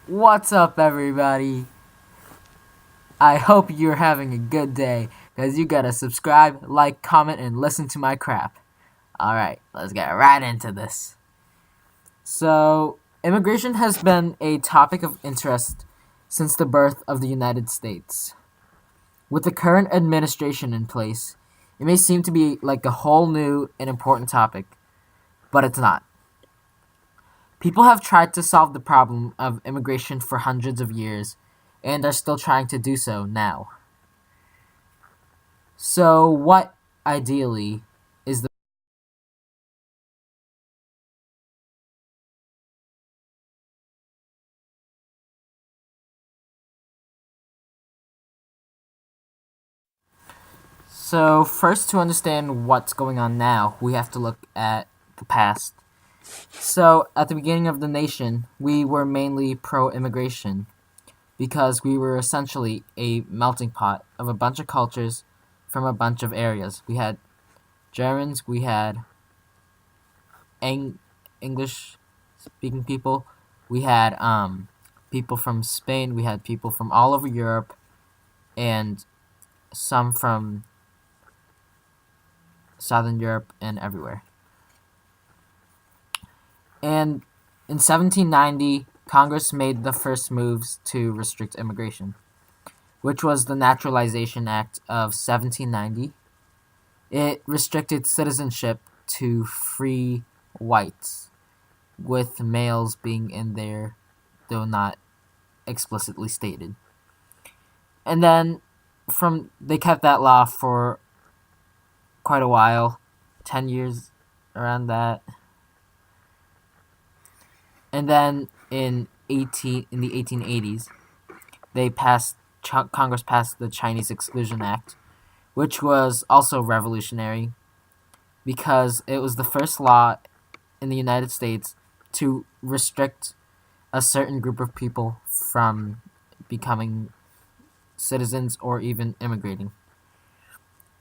What's up, everybody? I hope you're having a good day, because you gotta subscribe, like, comment, and listen to my crap. Alright, let's get right into this. So, immigration has been a topic of interest since the birth of the United States. With the current administration in place, it may seem to be like a whole new and important topic, but it's not. People have tried to solve the problem of immigration for hundreds of years, and are still trying to do so now. So, what ideally is the So, first to understand what's going on now, we have to look at the past. So, at the beginning of the nation, we were mainly pro-immigration because we were essentially a melting pot of a bunch of cultures from a bunch of areas. We had Germans, we had English speaking people, we had people from Spain, we had people from all over Europe, and some from Southern Europe and everywhere. And in 1790, Congress made the first moves to restrict immigration, which was the Naturalization Act of 1790. It restricted citizenship to free whites, with males being in there, though not explicitly stated. And then they kept that law for quite a while, 10 years around that. And then in the 1880s, Congress passed the Chinese Exclusion Act, which was also revolutionary because it was the first law in the United States to restrict a certain group of people from becoming citizens or even immigrating.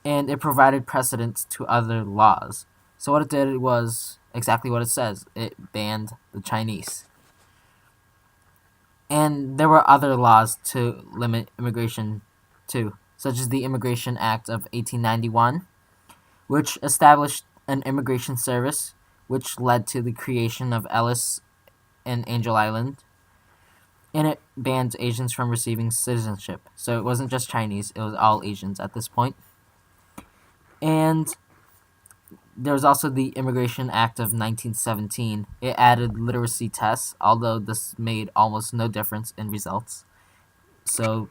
And it provided precedents to other laws. So what it did was exactly what it says. It banned the Chinese. And there were other laws to limit immigration too, such as the Immigration Act of 1891, which established an immigration service, which led to the creation of Ellis and Angel Island. And it banned Asians from receiving citizenship. So it wasn't just Chinese, it was all Asians at this point. And there was also the Immigration Act of 1917. It added literacy tests, although this made almost no difference in results. So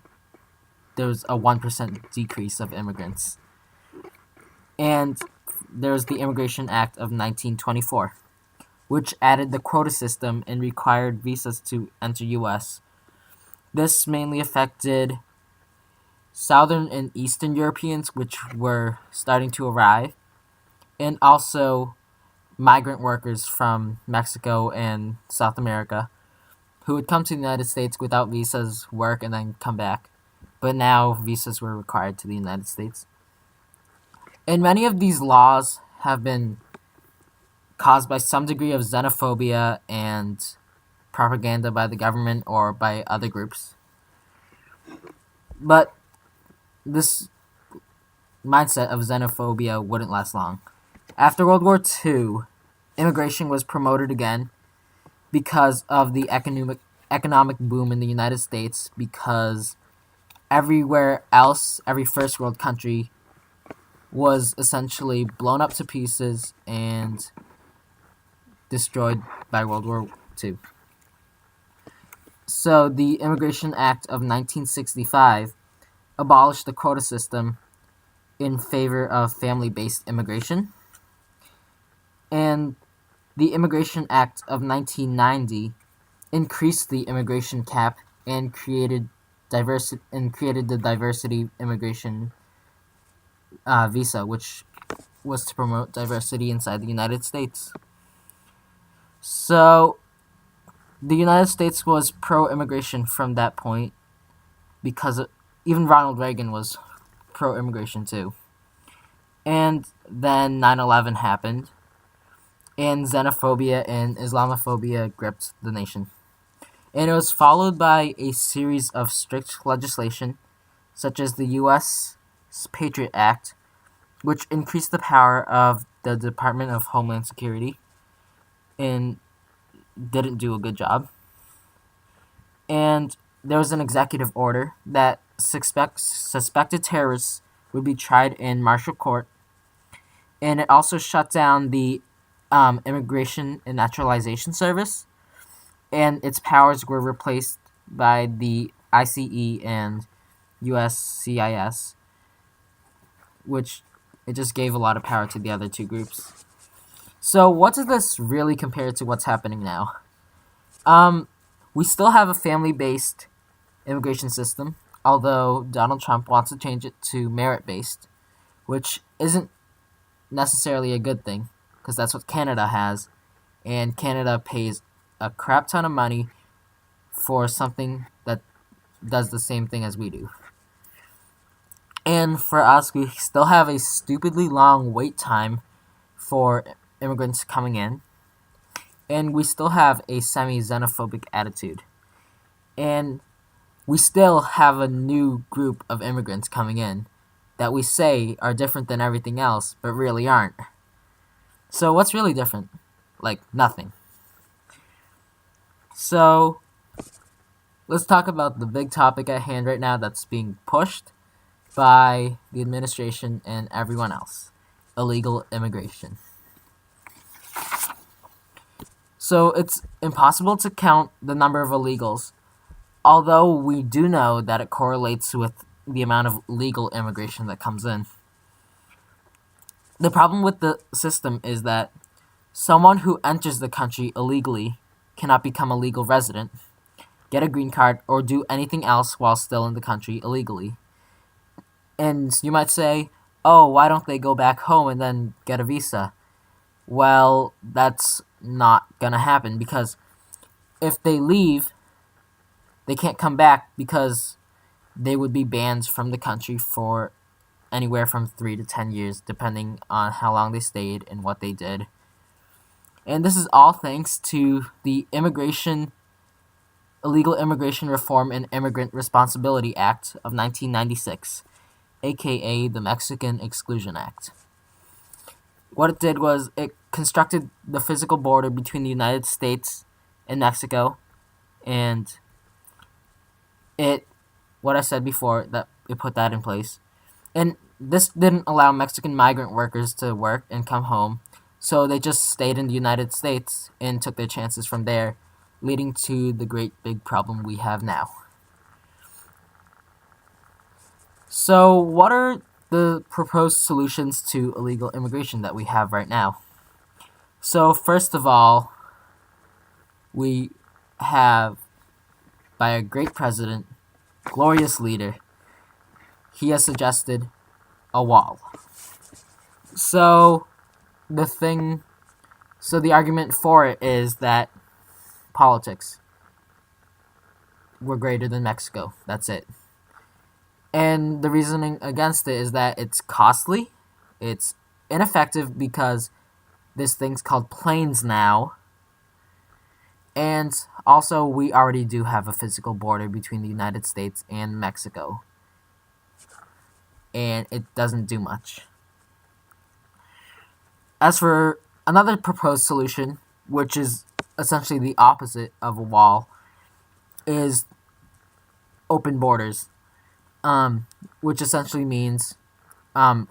there was a 1% decrease of immigrants. And there was the Immigration Act of 1924, which added the quota system and required visas to enter U.S. This mainly affected Southern and Eastern Europeans, which were starting to arrive, and also migrant workers from Mexico and South America who would come to the United States without visas, work, and then come back. But now visas were required to the United States. And many of these laws have been caused by some degree of xenophobia and propaganda by the government or by other groups. But this mindset of xenophobia wouldn't last long. After World War II, immigration was promoted again because of the economic boom in the United States, because everywhere else, every first world country was essentially blown up to pieces and destroyed by World War II. So the Immigration Act of 1965 abolished the quota system in favor of family-based immigration. And the Immigration Act of 1990 increased the immigration cap and created the diversity immigration visa, which was to promote diversity inside the United States. So the United States was pro-immigration from that point because even Ronald Reagan was pro-immigration too. And then 9/11 happened, and xenophobia and Islamophobia gripped the nation. And it was followed by a series of strict legislation, such as the U.S. Patriot Act, which increased the power of the Department of Homeland Security and didn't do a good job. And there was an executive order that suspected terrorists would be tried in martial court, and it also shut down the Immigration and Naturalization Service, and its powers were replaced by the ICE and USCIS, which it just gave a lot of power to the other two groups. So what does this really compare to what's happening now? We still have a family-based immigration system, although Donald Trump wants to change it to merit-based, which isn't necessarily a good thing, because that's what Canada has, and Canada pays a crap ton of money for something that does the same thing as we do. And for us, we still have a stupidly long wait time for immigrants coming in, and we still have a semi-xenophobic attitude. And we still have a new group of immigrants coming in that we say are different than everything else, but really aren't. So what's really different? Like, nothing. So, let's talk about the big topic at hand right now that's being pushed by the administration and everyone else: illegal immigration. So, it's impossible to count the number of illegals, although we do know that it correlates with the amount of legal immigration that comes in. The problem with the system is that someone who enters the country illegally cannot become a legal resident, get a green card, or do anything else while still in the country illegally. And you might say, oh, why don't they go back home and then get a visa? Well, that's not going to happen, because if they leave, they can't come back, because they would be banned from the country for anywhere from 3 to 10 years, depending on how long they stayed and what they did. And this is all thanks to the Illegal Immigration Reform and Immigrant Responsibility Act of 1996, aka the Mexican Exclusion Act. What it did was it constructed the physical border between the United States and Mexico, and what I said before, that it put that in place. And this didn't allow Mexican migrant workers to work and come home, so they just stayed in the United States and took their chances from there, leading to the great big problem we have now. So, what are the proposed solutions to illegal immigration that we have right now? So, first of all, we have, by a great president, glorious leader, he has suggested a wall. So, the argument for it is that politics. We're greater than Mexico. That's it. And the reasoning against it is that it's costly, it's ineffective because this thing's called planes now, and also we already do have a physical border between the United States and Mexico, and it doesn't do much. As for another proposed solution, which is essentially the opposite of a wall, is open borders, which essentially means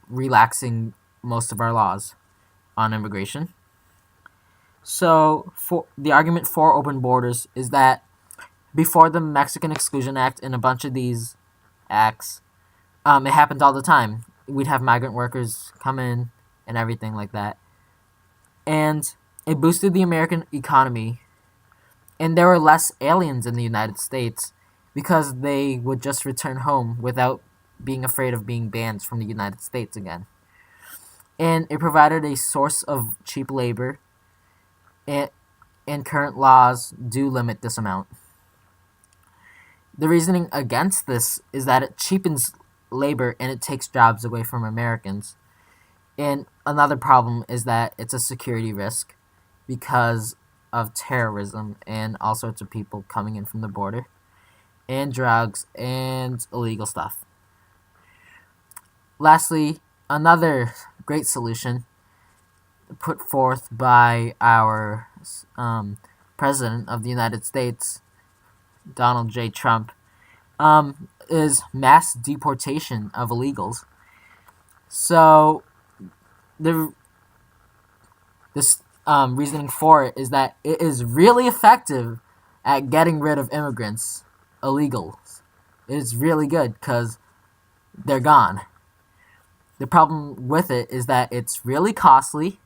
relaxing most of our laws on immigration. So, the argument for open borders is that before the Mexican Exclusion Act and a bunch of these acts, it happened all the time. We'd have migrant workers come in and everything like that. And it boosted the American economy, and there were less aliens in the United States because they would just return home without being afraid of being banned from the United States again. And it provided a source of cheap labor, and current laws do limit this amount. The reasoning against this is that it cheapens labor and it takes jobs away from Americans. And another problem is that it's a security risk, because of terrorism and all sorts of people coming in from the border, and drugs and illegal stuff. Lastly, another great solution put forth by our President of the United States, Donald J. Trump, is mass deportation of illegals. So the this reasoning for it is that it is really effective at getting rid of immigrants, illegals. It is really good because they're gone. The problem with it is that it's really costly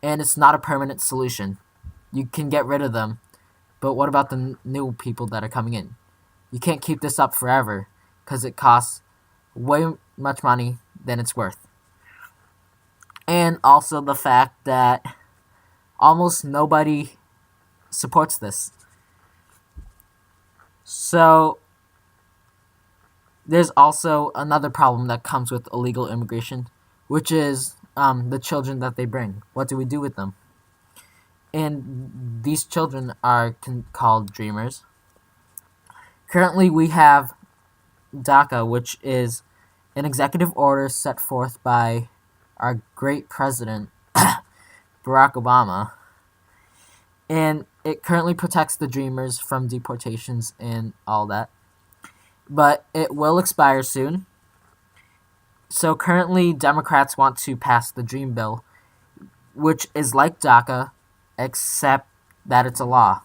and it's not a permanent solution. You can get rid of them, but what about the new people that are coming in? You can't keep this up forever because it costs way much money than it's worth. And also the fact that almost nobody supports this. So there's also another problem that comes with illegal immigration, which is the children that they bring. What do we do with them? And these children are called dreamers. Currently, we have DACA, which is an executive order set forth by our great president, Barack Obama. And it currently protects the dreamers from deportations and all that. But it will expire soon. So currently, Democrats want to pass the Dream Bill, which is like DACA, except that it's a law.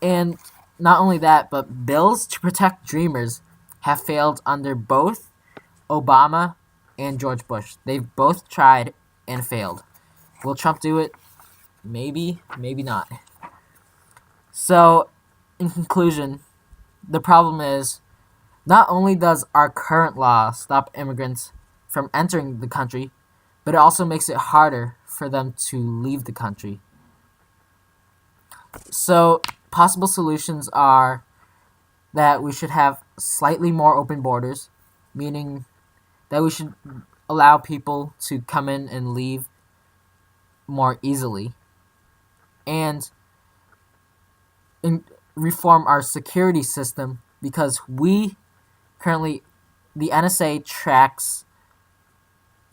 And not only that, but bills to protect dreamers have failed under both Obama and George Bush. They've both tried and failed. Will Trump do it? Maybe, maybe not. So, in conclusion, the problem is not only does our current law stop immigrants from entering the country, but it also makes it harder for them to leave the country. So, possible solutions are that we should have slightly more open borders, meaning that we should allow people to come in and leave more easily, and reform our security system because we currently, the NSA tracks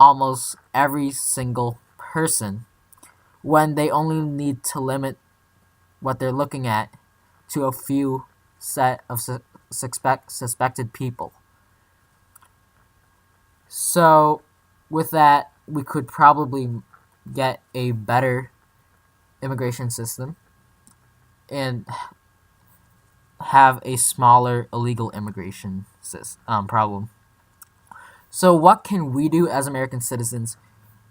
almost every single person when they only need to limit what they're looking at to a few set of suspected people. So with that, we could probably get a better immigration system and have a smaller illegal immigration problem. So what can we do as American citizens?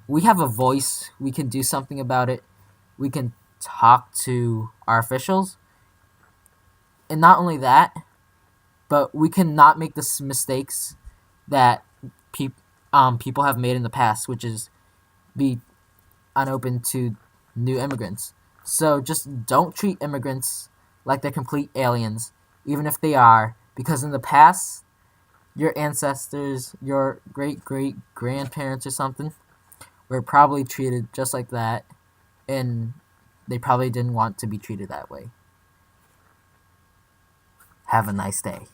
We have a voice. We can do something about it. We can talk to our officials. And not only that, but we can not make the mistakes that people have made in the past, which is be unopen to new immigrants. So just don't treat immigrants like they're complete aliens, even if they are, because in the past, your ancestors, your great-great-grandparents or something, were probably treated just like that, and they probably didn't want to be treated that way. Have a nice day.